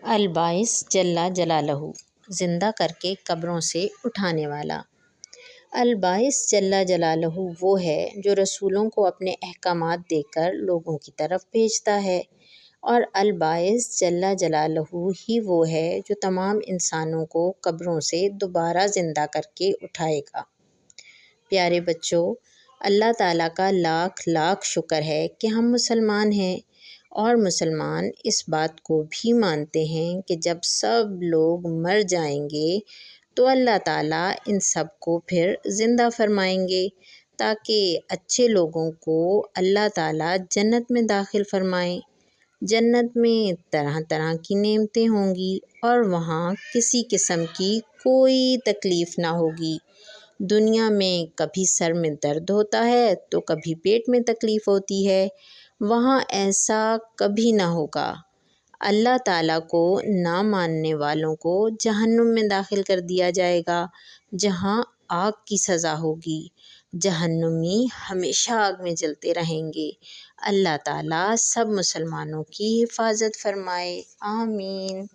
الباعث جل جلالہ، زندہ کر کے قبروں سے اٹھانے والا۔ الباعث جل جلالہ وہ ہے جو رسولوں کو اپنے احکامات دے کر لوگوں کی طرف بھیجتا ہے، اور الباعث جل جلالہ ہی وہ ہے جو تمام انسانوں کو قبروں سے دوبارہ زندہ کر کے اٹھائے گا۔ پیارے بچوں، اللہ تعالیٰ کا لاکھ لاکھ شکر ہے کہ ہم مسلمان ہیں، اور مسلمان اس بات کو بھی مانتے ہیں کہ جب سب لوگ مر جائیں گے تو اللہ تعالیٰ ان سب کو پھر زندہ فرمائیں گے، تاکہ اچھے لوگوں کو اللہ تعالیٰ جنت میں داخل فرمائیں۔ جنت میں طرح طرح کی نعمتیں ہوں گی، اور وہاں کسی قسم کی کوئی تکلیف نہ ہوگی۔ دنیا میں کبھی سر میں درد ہوتا ہے تو کبھی پیٹ میں تکلیف ہوتی ہے، وہاں ایسا کبھی نہ ہوگا۔ اللہ تعالیٰ کو نہ ماننے والوں کو جہنم میں داخل کر دیا جائے گا، جہاں آگ کی سزا ہوگی۔ جہنمی ہمیشہ آگ میں جلتے رہیں گے۔ اللہ تعالیٰ سب مسلمانوں کی حفاظت فرمائے، آمین۔